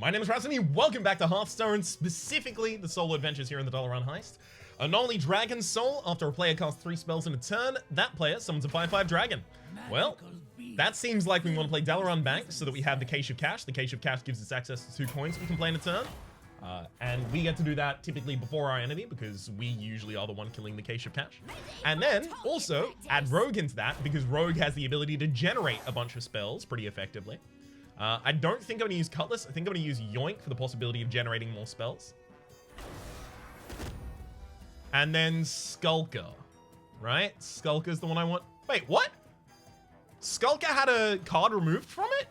My name is Rhapsody, welcome back to Hearthstone, specifically the solo adventures here in the Dalaran Heist. Anomaly Dragon Soul, after a player casts 3 spells in a turn, that player summons a 5/5 dragon. Well, that seems like we want to play Dalaran Bank so that we have the Cache of Cash. The Cache of Cash gives us access to 2 coins we can play in a turn. And we get to do that typically before our enemy because we usually are the one killing the Cache of Cash. And then also add Rogue into that because Rogue has the ability to generate a bunch of spells pretty effectively. I don't think I'm going to use Cutlass. I think I'm going to use Yoink for the possibility of generating more spells. And then Skulker, right? Skulker's the one I want. Wait, what? Skulker had a card removed from it?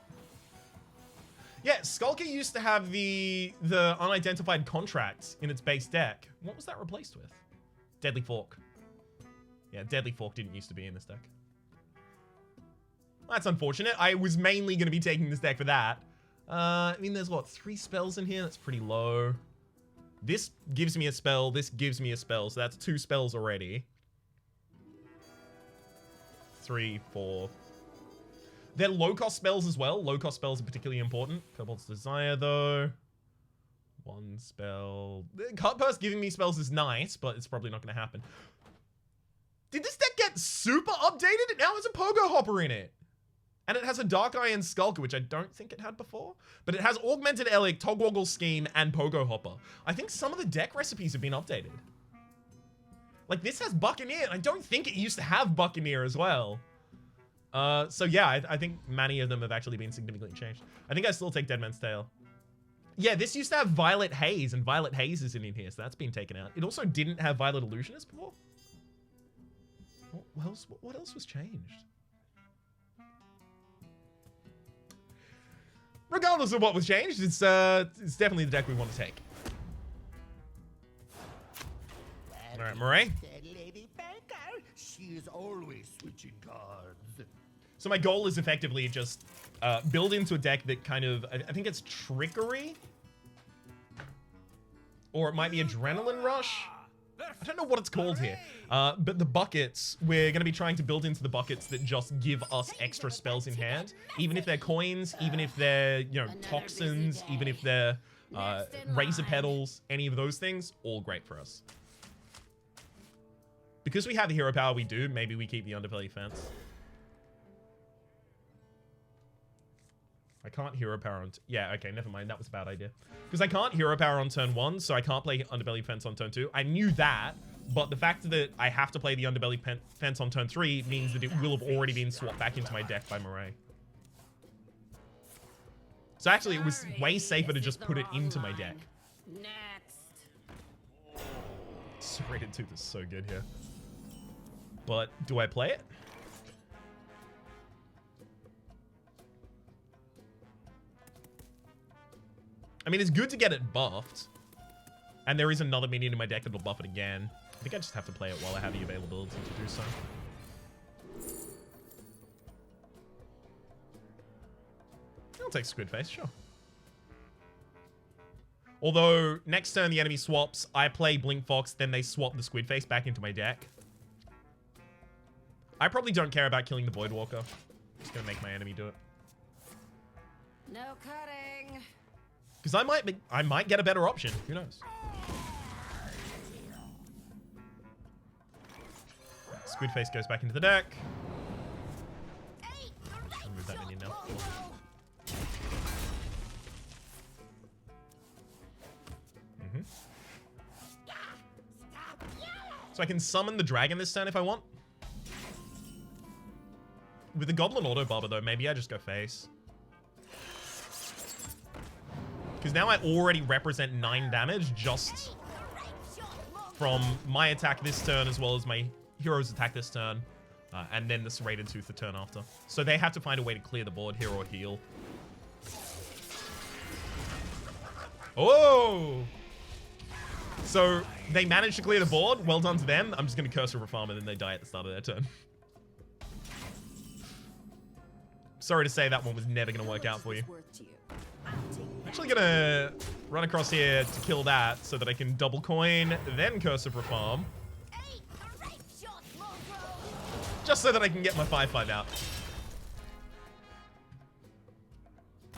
Yeah, Skulker used to have the unidentified contracts in its base deck. What was that replaced with? Deadly Fork. Yeah, Deadly Fork didn't used to be in this deck. That's unfortunate. I was mainly going to be taking this deck for that. I mean, there's what, 3 spells in here? That's pretty low. This gives me a spell. This gives me a spell. So that's 2 spells already. 3, 4. They're low-cost spells as well. Low-cost spells are particularly important. Kobold's Desire, though. 1 spell. Cut Purse giving me spells is nice, but it's probably not going to happen. Did this deck get super updated? It now has a Pogo Hopper in it. And it has a Dark Eye and Skulker, which I don't think it had before. But it has Augmented Elic, Togwoggle Scheme, and Pogo Hopper. I think some of the deck recipes have been updated. Like, this has Buccaneer, and I don't think it used to have Buccaneer as well. So yeah, I think many of them have actually been significantly changed. I think I still take Dead Man's Tale. Yeah, this used to have Violet Haze, and Violet Haze isn't in here, so that's been taken out. It also didn't have Violet Illusionist before. What else was changed? Regardless of what was changed, it's definitely the deck we want to take. All right, Murray. Lady Baker, she is always switching cards. So my goal is effectively just build into a deck that kind of, I think it's Trickery, or it might be Adrenaline Rush. I don't know what it's called here, but the buckets, we're going to be trying to build into the buckets that just give us extra spells in hand, even if they're coins, even if they're, you know, toxins, even if they're razor petals, any of those things, all great for us. Because we have the hero power we do, maybe we keep the Underbelly Fence. I can't hero power on... Yeah, okay, never mind. That was a bad idea. Because I can't hero power on turn 1, so I can't play Underbelly Fence on turn 2. I knew that, but the fact that I have to play the Underbelly Fence on turn 3 means that it will have already been swapped back into my deck by Murray. So actually, it was way safer to just put it into my deck. Next. Serrated Tooth is so good here. But do I play it? I mean, it's good to get it buffed. And there is another minion in my deck that'll buff it again. I think I just have to play it while I have the availability to do so. I'll take Squid Face, sure. Although, next turn the enemy swaps, I play Blink Fox, then they swap the Squid Face back into my deck. I probably don't care about killing the Voidwalker. I'm just gonna make my enemy do it. No cutting. Because I might get a better option. Who knows? Squid Face goes back into the deck. Remove that minion now. So I can summon the dragon this turn if I want. With the Goblin Auto Barber though, maybe I just go face. Because now I already represent 9 damage just from my attack this turn as well as my hero's attack this turn. And then the Serrated Tooth the turn after. So they have to find a way to clear the board here or heal. Oh! So they managed to clear the board. Well done to them. I'm just going to Curse of Farm and then they die at the start of their turn. Sorry to say that one was never going to work out for you. Actually gonna run across here to kill that so that I can double coin, then Curse of Reform. Just so that I can get my 5/5 out.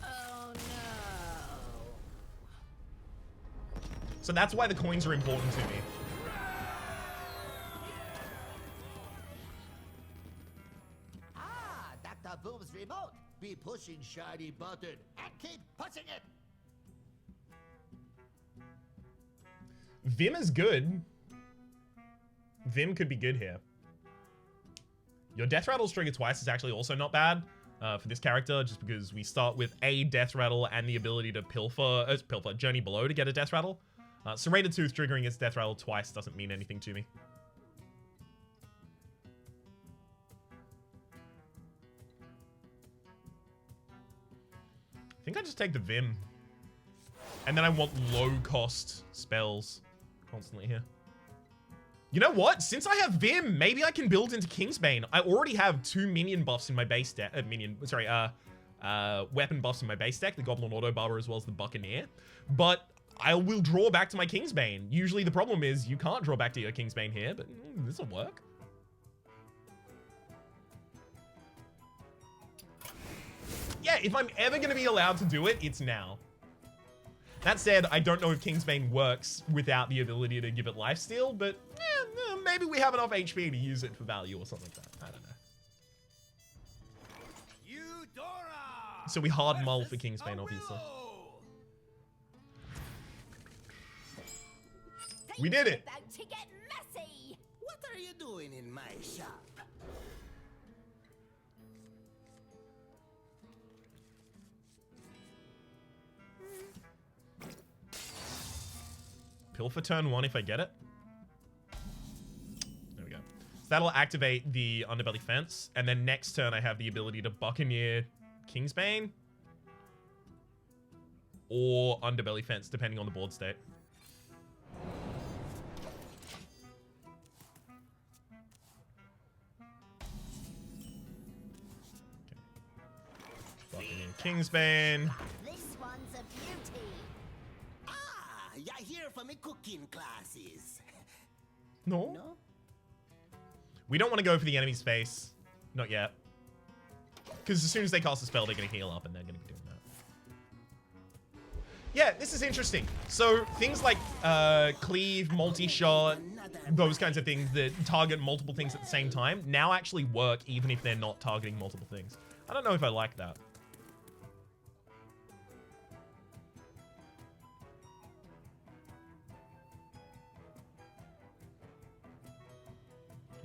Oh no. So that's why the coins are important to me. Ah, Dr. Boom's remote. Be pushing shiny button and keep pushing it. Vim is good. Vim could be good here. Your death rattles trigger twice is actually also not bad for this character, just because we start with a death rattle and the ability to journey below to get a death rattle. Serrated Tooth triggering its death rattle twice doesn't mean anything to me. I think I just take the Vim. And then I want low cost spells constantly here. You know what? Since I have Vim, maybe I can build into Kingsbane. I already have 2 minion buffs in my base deck. Weapon buffs in my base deck, the Goblin Auto Barber as well as the Buccaneer. But I will draw back to my Kingsbane. Usually the problem is you can't draw back to your Kingsbane here, but this will work. Yeah, if I'm ever going to be allowed to do it, it's now. That said, I don't know if Kingsbane works without the ability to give it lifesteal, but maybe we have enough HP to use it for value or something like that. I don't know. Eudora! So we hard mull for Kingsbane, obviously. We did it! About to get messy. What are you doing in my shop? Pill for turn 1 if I get it. There we go. So that'll activate the Underbelly Fence. And then next turn I have the ability to Buccaneer Kingsbane. Or Underbelly Fence, depending on the board state. Okay. Buccaneer Kingsbane. This one's a beauty. Ah, you're here for me cooking classes. No. No? We don't want to go for the enemy's face. Not yet. Because as soon as they cast a spell, they're going to heal up and they're going to be doing that. Yeah, this is interesting. So things like cleave, multi-shot, those kinds of things that target multiple things at the same time now actually work even if they're not targeting multiple things. I don't know if I like that.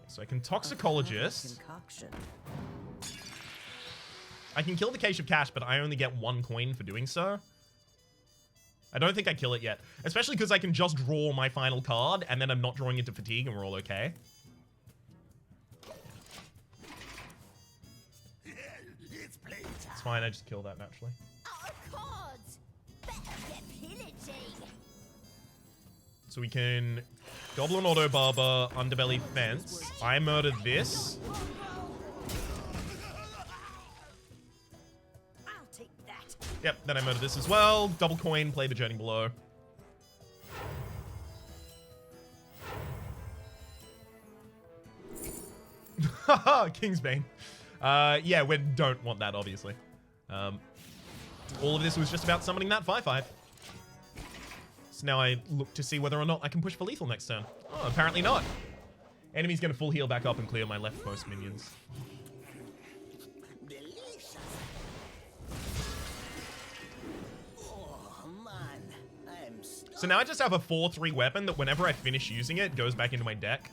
So I can Toxicologist. I can kill the Cache of Cash, but I only get 1 coin for doing so. I don't think I kill it yet. Especially because I can just draw my final card, and then I'm not drawing into Fatigue, and we're all okay. It's fine, I just kill that naturally. Our cards. Better get pillaging. So we can Goblin Auto Barber, Underbelly Fence. I murdered this. I'll take that. Yep, then I murdered this as well. Double coin, play the Journey Below. Haha, Kingsbane. Yeah, we don't want that, obviously. All of this was just about summoning that 5/5. So now I look to see whether or not I can push for lethal next turn. Oh, apparently not. Enemy's going to full heal back up and clear my leftmost minions. Delicious. Oh, man. I'm So now I just have a 4/3 weapon that whenever I finish using it, goes back into my deck.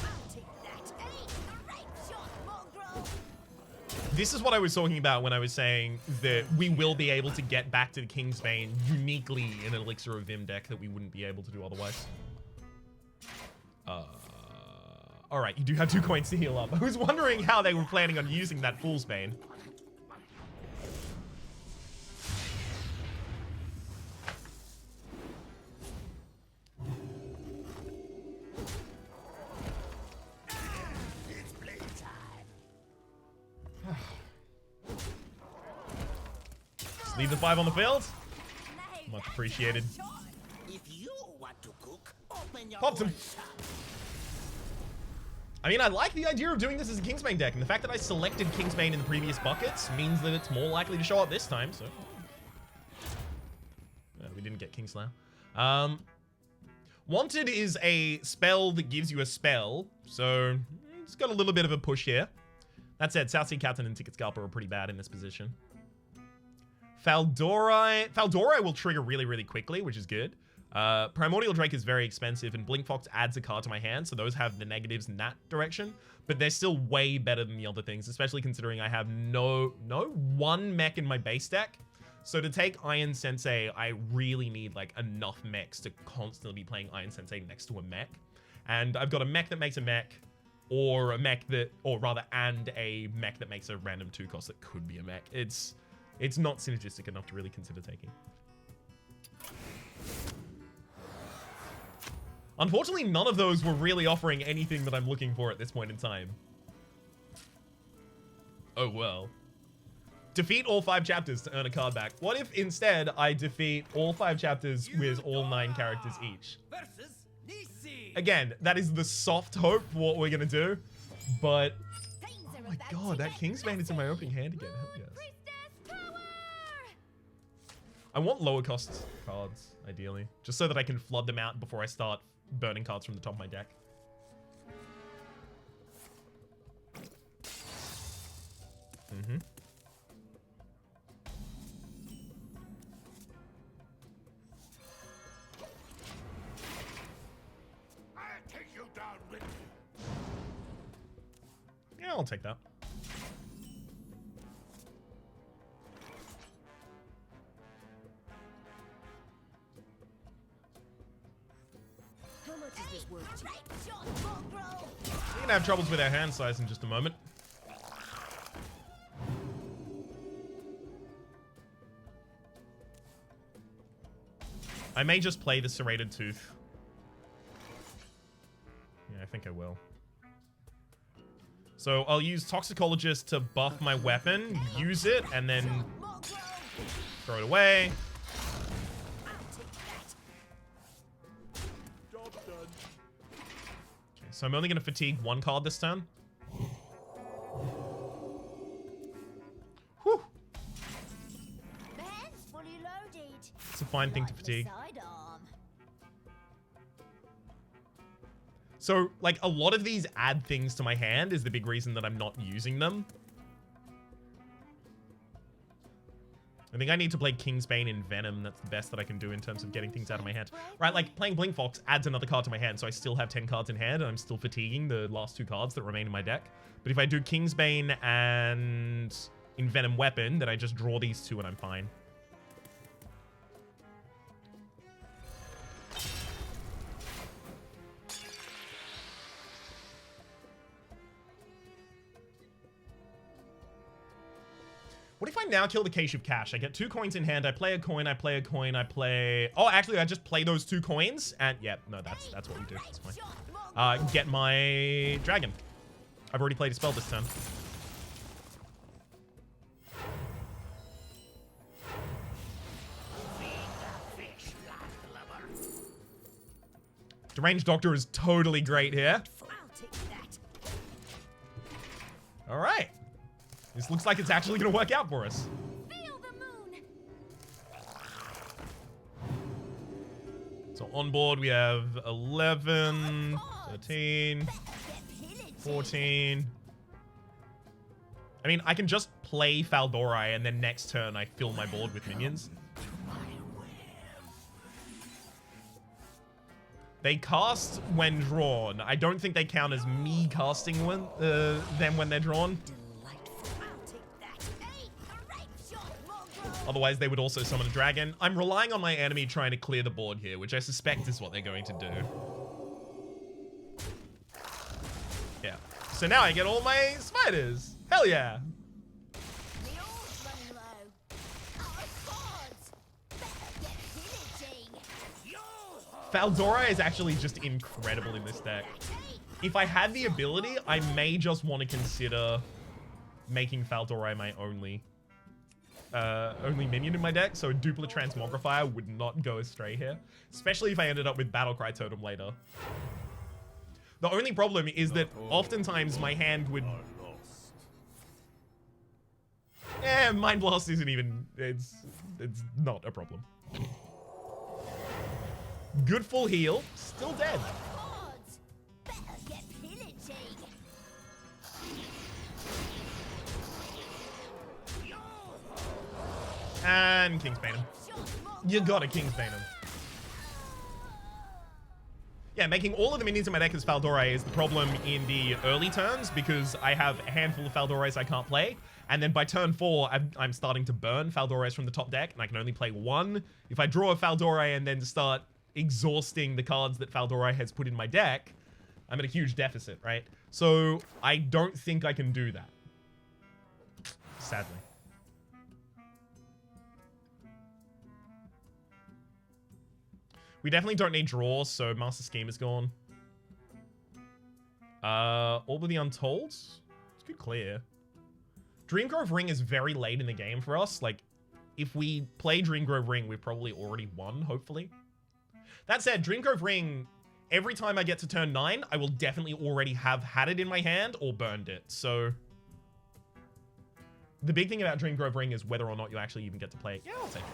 I'll take that. Hey, great shot, mongrel. This is what I was talking about when I was saying that we will be able to get back to the Kingsbane uniquely in an Elixir of Vim deck that we wouldn't be able to do otherwise. Alright, you do have 2 coins to heal up. I was wondering how they were planning on using that Fool's Bane. It's playtime. Just leave the 5 on the field. Much appreciated. If you want to cook, open your Popped him. own shop. I mean, I like the idea of doing this as a Kingsbane deck, and the fact that I selected Kingsbane in the previous buckets means that it's more likely to show up this time, so... we didn't get Kingslayer. Wanted is a spell that gives you a spell, so it's got a little bit of a push here. That said, South Sea Captain and Ticket Scalper are pretty bad in this position. Faldorei will trigger really, really quickly, which is good. Primordial Drake is very expensive, and Blink Fox adds a card to my hand, so those have the negatives in that direction. But they're still way better than the other things, especially considering I have no one mech in my base deck. So to take Iron Sensei, I really need like enough mechs to constantly be playing Iron Sensei next to a mech. And I've got a mech that makes a mech, or a mech that, or rather, and a mech that makes a random 2-cost that could be a mech. It's not synergistic enough to really consider taking. Unfortunately, none of those were really offering anything that I'm looking for at this point in time. Oh well. Defeat all 5 chapters to earn a card back. What if instead I defeat all 5 chapters with all 9 characters each? Again, that is the soft hope for what we're gonna do, but oh my god, that Kingsbane is in my opening hand again. Hell yes. I want lower cost cards, ideally, just so that I can flood them out before I start burning cards from the top of my deck. Yeah, I'll take that. How much is this worth to you? We're gonna have troubles with our hand size in just a moment. I may just play the Serrated Tooth. Yeah, I think I will. So I'll use Toxicologist to buff my weapon, use it, and then throw it away. Okay, so I'm only going to fatigue 1 card this turn. Whew. It's a fine thing to fatigue. So, like, a lot of these add things to my hand is the big reason that I'm not using them. I think I need to play Kingsbane in Venom. That's the best that I can do in terms of getting things out of my hand. Right, like, playing Blink Fox adds another card to my hand, so I still have 10 cards in hand, and I'm still fatiguing the last 2 cards that remain in my deck. But if I do Kingsbane and Envenom Weapon, then I just draw these 2 and I'm fine. What if I now kill the Cache of Cash? I get 2 coins in hand, I play a coin, I play a coin, I play... Oh, actually, I just play those 2 coins, and... Yeah, no, that's what we do. That's fine. Get my dragon. I've already played a spell this turn. Deranged Doctor is totally great here. Alright. This looks like it's actually going to work out for us. Feel the moon. So on board we have 11, 13, 14. I mean, I can just play Faldorei and then next turn I fill my board with minions. They cast when drawn. I don't think they count as me casting them when they're drawn. Otherwise, they would also summon a dragon. I'm relying on my enemy trying to clear the board here, which I suspect is what they're going to do. Yeah. So now I get all my spiders. Hell yeah. Faldorei is actually just incredible in this deck. If I had the ability, I may just want to consider making Faldorei my only minion in my deck, so Duplicate Transmogrifier would not go astray here, especially if I ended up with Battlecry Totem later. The only problem is that oftentimes my hand would... Mind Blast isn't even... It's not a problem. Good full heal. Still dead. Odds. Better get pillaging. And Kingsbane him. You gotta Kingsbane him. Yeah, making all of the minions in my deck as Faldorai is the problem in the early turns because I have a handful of Faldorais I can't play. And then by turn 4, I'm starting to burn Faldorais from the top deck, and I can only play one. If I draw a Faldorai and then start exhausting the cards that Faldorai has put in my deck, I'm at a huge deficit, right? So I don't think I can do that. Sadly. We definitely don't need draws, so Master Scheme is gone. All of the Untold? It's good clear. Dreamgrove Ring is very late in the game for us. Like, if we play Dreamgrove Ring, we've probably already won, hopefully. That said, Dreamgrove Ring, every time I get to turn 9, I will definitely already have had it in my hand or burned it. So, the big thing about Dreamgrove Ring is whether or not you actually even get to play it. Yeah, I'll take it.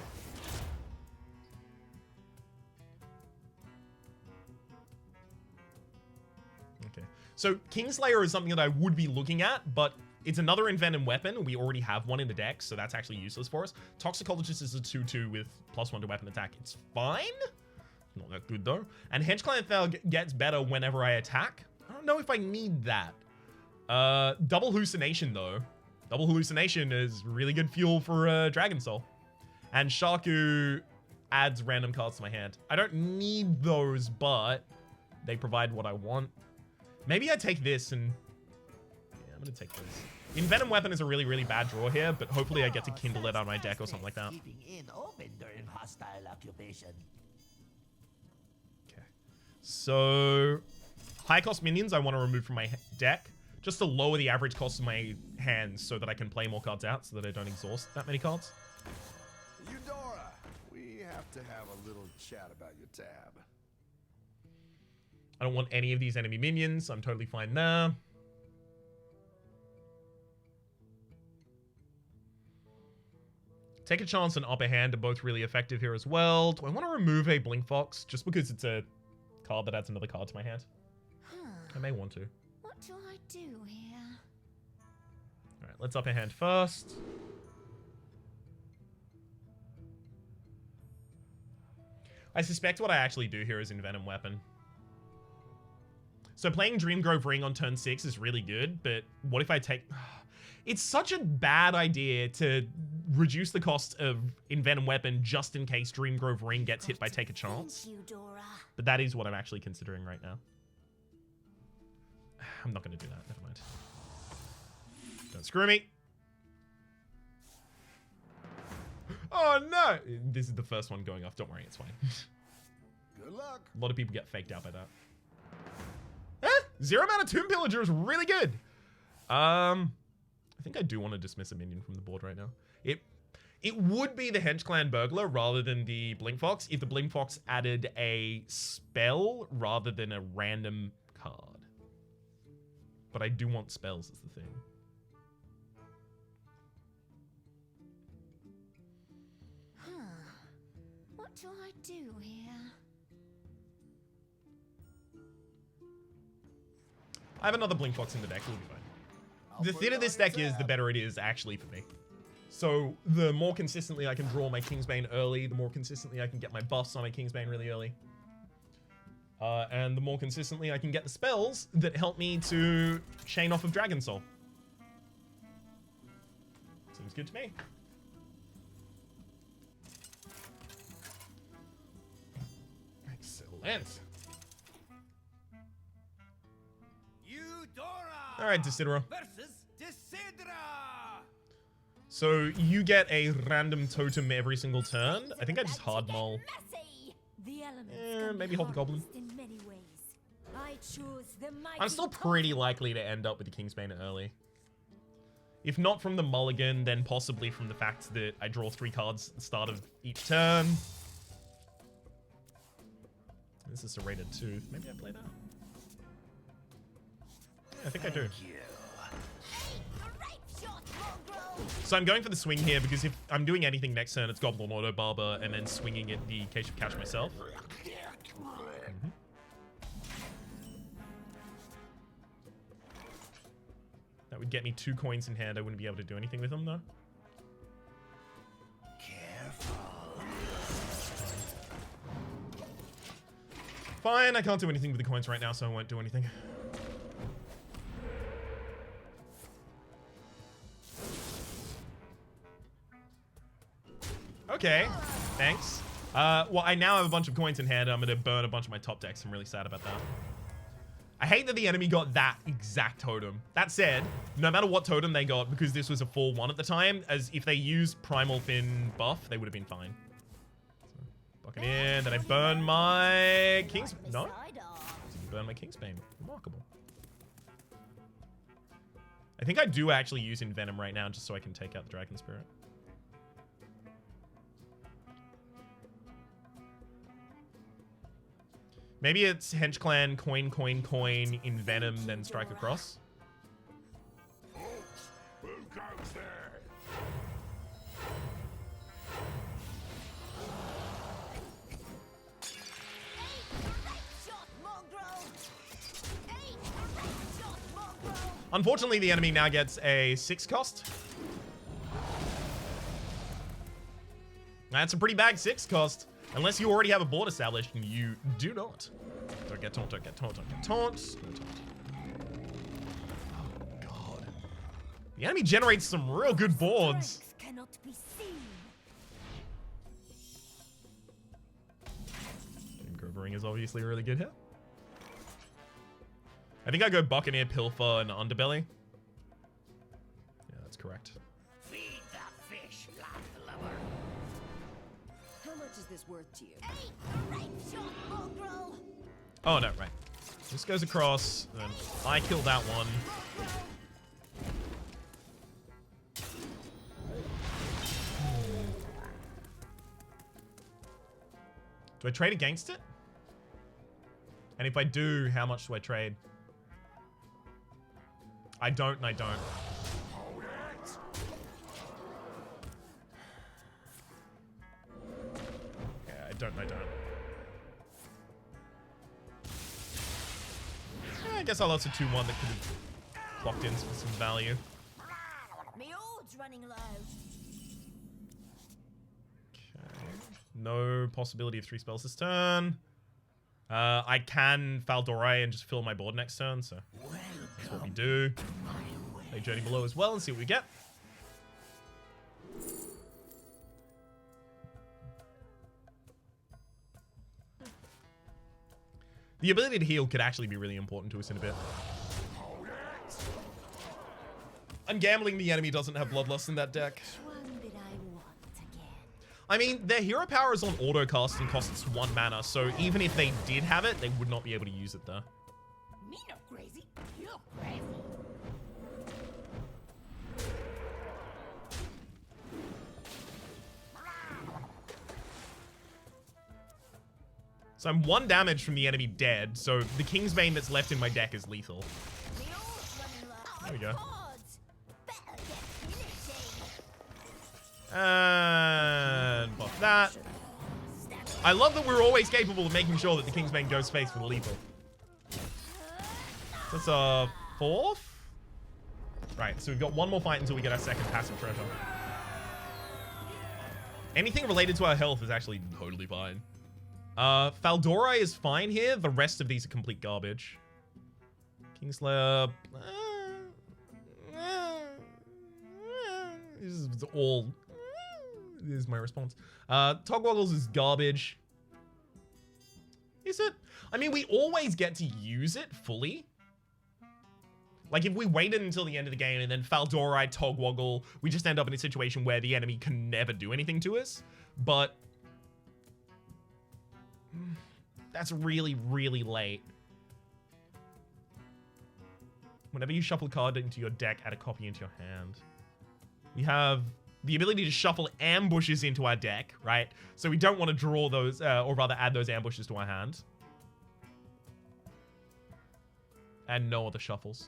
Okay. So, Kingslayer is something that I would be looking at, but it's another Envenom weapon. We already have one in the deck, so that's actually useless for us. Toxicologist is a 2/2 with +1 to weapon attack. It's fine. Not that good, though. And Henchclan Thug gets better whenever I attack. I don't know if I need that. Double Hallucination, though. Double Hallucination is really good fuel for Dragon Soul. And Shaku adds random cards to my hand. I don't need those, but they provide what I want. Maybe I take this and... yeah, I'm going to take this. Envenom Weapon is a really, really bad draw here, but hopefully I get to kindle it out of my deck or something like that. Keeping in open during hostile occupation. Okay. So, high cost minions I want to remove from my deck, just to lower the average cost of my hands so that I can play more cards out, so that I don't exhaust that many cards. Eudora, we have to have a little chat about your tab. I don't want any of these enemy minions. I'm totally fine there. Take a Chance and Upper Hand are both really effective here as well. Do I want to remove a Blink Fox just because it's a card that adds another card to my hand? I may want to. What do I do here? Alright, let's Upper Hand first. I suspect what I actually do here is Envenom Weapon. So playing Dreamgrove Ring on turn 6 is really good, but what if I take... It's such a bad idea to reduce the cost of Envenom Weapon just in case Dreamgrove Ring gets hit by Take a Chance. Thank you, Dora. But that is what I'm actually considering right now. I'm not going to do that. Never mind. Don't screw me. Oh, no. This is the first one going off. Don't worry. It's fine. Good luck. A lot of people get faked out by that. 0 mana Tomb Pillager is really good. I think I do want to dismiss a minion from the board right now. It would be the Henchclan Burglar rather than the Blink Fox if the Blink Fox added a spell rather than a random card. But I do want spells is the thing. What do I do here? I have another Blink Fox in the deck. We'll be fine. The thinner this deck is, the better it is actually for me. So the more consistently I can draw my Kingsbane early, the more consistently I can get my buffs on my Kingsbane really early. And the more consistently I can get the spells that help me to chain off of Dragon Soul. Seems good to me. Excellent. All right, Decidera. Versus Decidera. So you get a random totem every single turn. I think I just hard mull. The elements Maybe hold the goblin. in many ways. I choose the mighty I'm still pretty likely to end up with the Kingsbane early. If not from the mulligan, then possibly from the fact that I draw 3 cards at the start of each turn. This is a rated tooth. Maybe I play that. I think I do. So I'm going for the swing here because if I'm doing anything next turn, it's Goblin Auto Barber and then swinging at the Cage of Catch myself. That would get me 2 coins in hand. I wouldn't be able to do anything with them, though. Fine, I can't do anything with the coins right now, so I won't do anything. Okay, thanks. Well, I now have a bunch of coins in hand. I'm gonna burn a bunch of my top decks. I'm really sad about that. I hate that the enemy got that exact totem. That said, no matter what totem they got, because this was a 4-1 at the time, as if they used Primal Fin buff, they would have been fine. So, bucket in, then I burn my Kings... No? Didn't burn my Kingsbane. Remarkable. I think I do actually use Envenom right now, just so I can take out the Dragon Spirit. Maybe it's Hench Clan, coin, Envenom, then strike across. Who goes there? Unfortunately, the enemy now gets a 6 cost. That's a pretty bad 6 cost. Unless you already have a board established, and you do not. Don't get taunt, don't get taunt, don't get taunt. No taunt. Oh, God. The enemy generates some real good boards. Cannot be seen. Grovering is obviously really good here. I think I go Buccaneer, Pilfer, and Underbelly. Yeah, that's correct. Feed the fish, landlubber. How much is this worth to you? Oh, no, right. This goes across, then I kill that one. Do I trade against it? And if I do, how much do I trade? I don't, and I don't. Yeah, I don't, and I don't. I guess I'll also 2-1 that could have clocked in for some value. Me old's running low. Okay. No possibility of 3 spells this turn. I can Faldorai and just fill my board next turn, so that's what we do. Play Journey Below as well and see what we get. The ability to heal could actually be really important to us in a bit. I'm gambling the enemy doesn't have Bloodlust in that deck. One that I want again. I mean, their hero power is on auto cast and costs 1 mana, so even if they did have it, they would not be able to use it there. Me no crazy. You crazy. So I'm 1 damage from the enemy dead, so the Kingsbane that's left in my deck is lethal. Me old's running low. There we go. Odds. Better get finishing. And buff that. I love that we're always capable of making sure that the Kingsbane goes face for the lethal. That's a 4th? Right, so we've got 1 more fight until we get our 2nd passive treasure. Anything related to our health is actually totally fine. Faldorai is fine here. The rest of these are complete garbage. Kingslayer. This is all. This is my response. Togwaggles is garbage. Is it? I mean, we always get to use it fully. Like, if we waited until the end of the game and then Faldorai, Togwaggle, we just end up in a situation where the enemy can never do anything to us. But that's really, really late. Whenever you shuffle a card into your deck, add a copy into your hand. We have the ability to shuffle ambushes into our deck, right? So we don't want to draw those, or rather add those ambushes to our hand. And no other shuffles.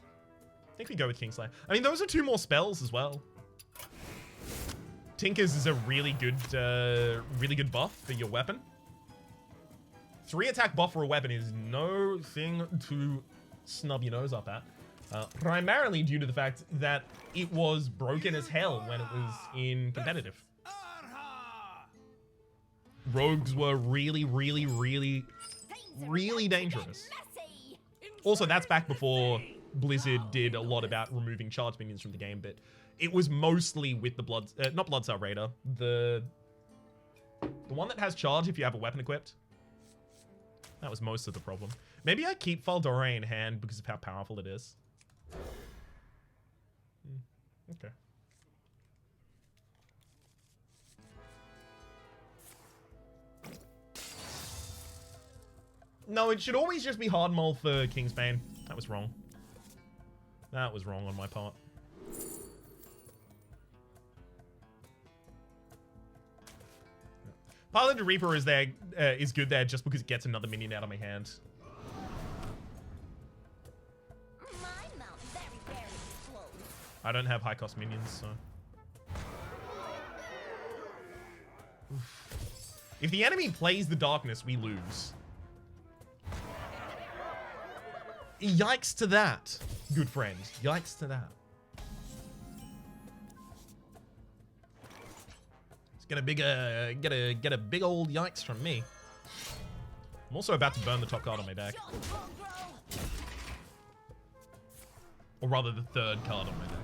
I think we go with Kingslayer. I mean, those are 2 more spells as well. Tinkers is a really good buff for your weapon. 3 attack buff for a weapon is no thing to snub your nose up at. Primarily due to the fact that it was broken as hell when it was in competitive. Rogues were really, really, really, really dangerous. Also, that's back before Blizzard did a lot about removing charge minions from the game, but it was mostly with the not Blood Cell Raider, the one that has charge if you have a weapon equipped. That was most of the problem. Maybe I keep Faldora in hand because of how powerful it is. Okay. No, it should always just be hard mole for Kingsbane. That was wrong. That was wrong on my part. Pilot Reaper is there, is good there just because it gets another minion out of my hand. I don't have high cost minions, so. Oof. If the enemy plays the darkness, we lose. Yikes to that, good friend. Yikes to that. It's gonna get a big old yikes from me. I'm also about to burn the top card on my deck. Or rather, the third card on my deck.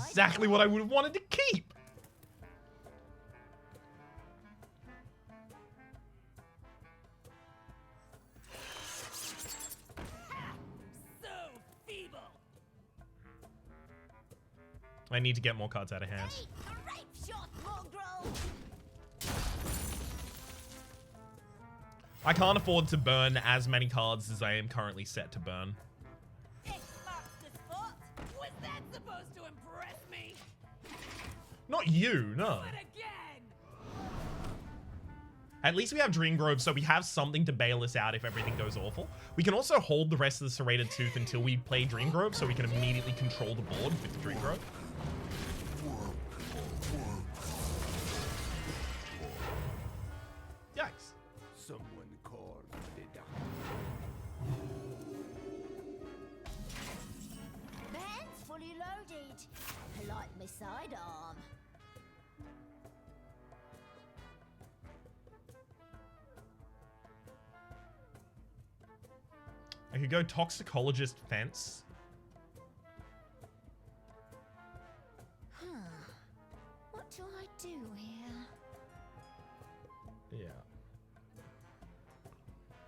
Exactly what I would have wanted to keep. So feeble. I need to get more cards out of hand. I can't afford to burn as many cards as I am currently set to burn. Not you, no. At least we have Dreamgrove, so we have something to bail us out if everything goes awful. We can also hold the rest of the Serrated Tooth until we play Dreamgrove, so we can immediately control the board with the Dreamgrove. Yikes. Someone called the doctor. Man's fully loaded. I like my sidearm. I could go Toxicologist Fence. What do I do here? Yeah.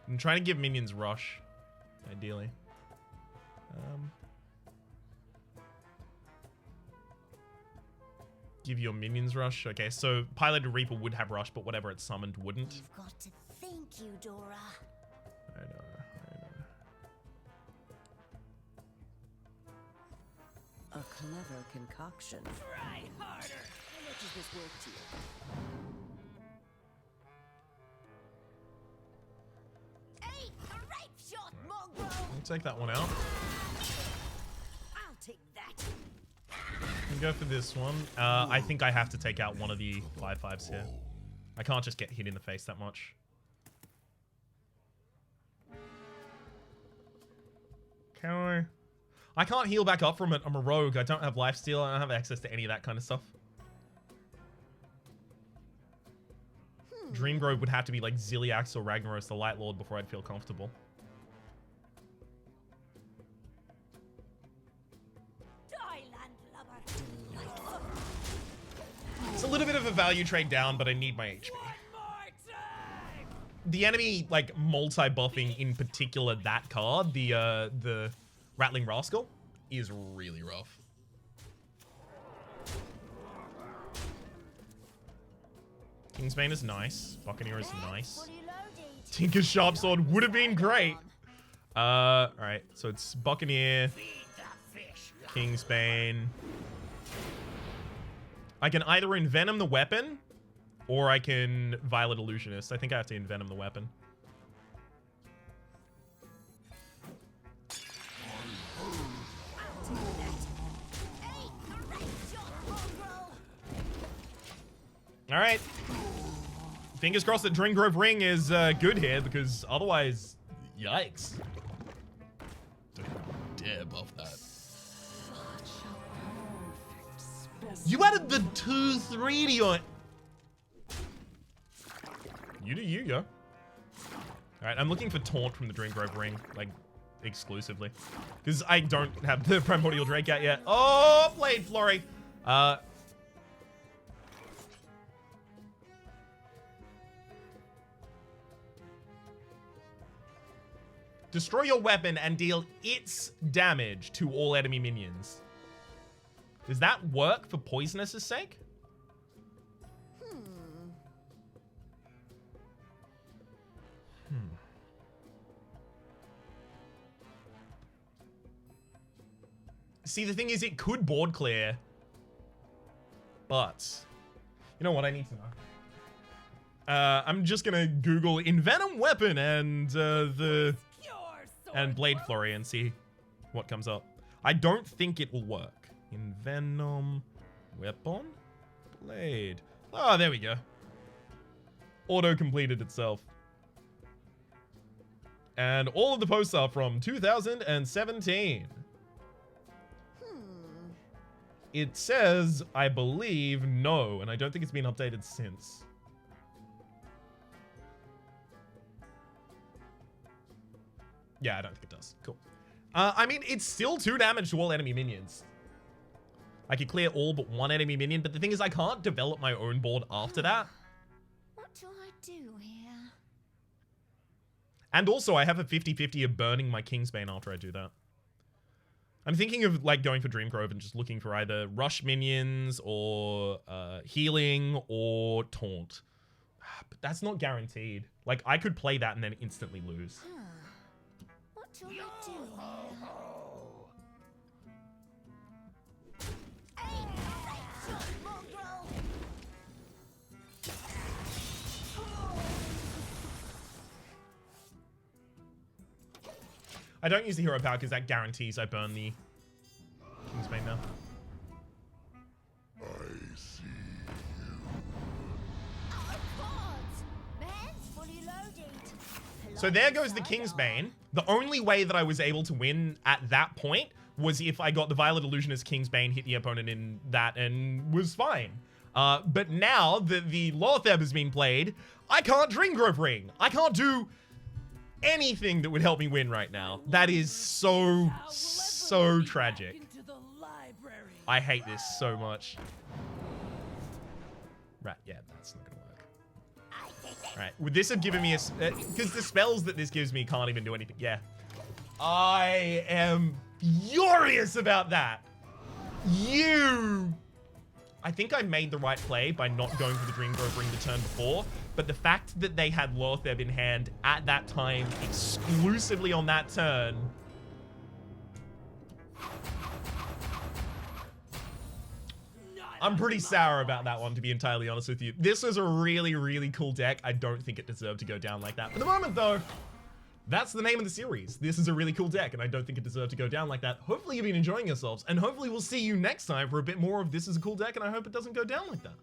I'm trying to give minions rush, ideally. Give your minions rush. Okay, so Piloted Reaper would have rush, but whatever it summoned wouldn't. You've got to think, Eudora. I know. A clever concoction. Try harder. How much is this worth to you? Hey, a rape shot, mongrel! I'll take that one out. I'll take that. And go for this one. I think I have to take out one of the 5/5s here. I can't just get hit in the face that much. Can I? I can't heal back up from it. I'm a rogue. I don't have lifesteal. I don't have access to any of that kind of stuff. Dreamgrove would have to be like Ziliax or Ragnaros the Light Lord before I'd feel comfortable. It's a little bit of a value trade down, but I need my HP. The enemy, like, multi-buffing, in particular that card, the Rattling Rascal, is really rough. Kingsbane is nice. Buccaneer is nice. Tinker's Sharp Sword would have been great. Alright, so it's Buccaneer, Kingsbane. I can either Envenom the weapon, or I can Violet Illusionist. I think I have to Envenom the weapon. Hey, All right. Fingers crossed that Dreamgrove Ring is good here, because otherwise, yikes. Don't dare buff that. You added the 2/3 to your... You do you, yo. Alright, I'm looking for Taunt from the Dreamgrove Ring, like, exclusively. Because I don't have the Primordial Drake out yet. Oh, Blade Flurry! Destroy your weapon and deal its damage to all enemy minions. Does that work for Poisonous's sake? See, the thing is, it could board clear, but you know what I need to know? I'm just gonna Google Envenom Weapon and Blade Flurry and see what comes up. I don't think it will work. Envenom Weapon? Blade. Oh, there we go. Auto completed itself. And all of the posts are from 2017. It says, I believe, no, and I don't think it's been updated since. Yeah, I don't think it does. Cool. I mean, it's still 2 damage to all enemy minions. I could clear all but 1 enemy minion, but the thing is, I can't develop my own board after that. What do I do here? And also, I have a 50-50 of burning my Kingsbane after I do that. I'm thinking of like going for Dreamgrove and just looking for either rush minions or healing or taunt. But that's not guaranteed. Like, I could play that and then instantly lose. What do I do here? I don't use the hero power because that guarantees I burn the Kingsbane now. I see So there goes the Kingsbane. The only way that I was able to win at that point was if I got the Violet Illusionist Kingsbane, hit the opponent in that, and was fine. But now that the Lotheb has been played, I can't Dreamgrove Ring. I can't do anything that would help me win right now. That is so tragic. I hate this so much. Right, yeah, that's not gonna work. Right, would this have given me a... because the spells that this gives me can't even do anything. Yeah. I am furious about that. I think I made the right play by not going for the Dreamgrove Ring the turn before, but the fact that they had Lotheb in hand at that time, exclusively on that turn... I'm pretty sour about that one, to be entirely honest with you. This was a really cool deck. I don't think it deserved to go down like that. For the moment, though, that's the name of the series. This is a really cool deck, and I don't think it deserved to go down like that. Hopefully you've been enjoying yourselves, and hopefully we'll see you next time for a bit more of This Is a Cool Deck, and I hope it doesn't go down like that.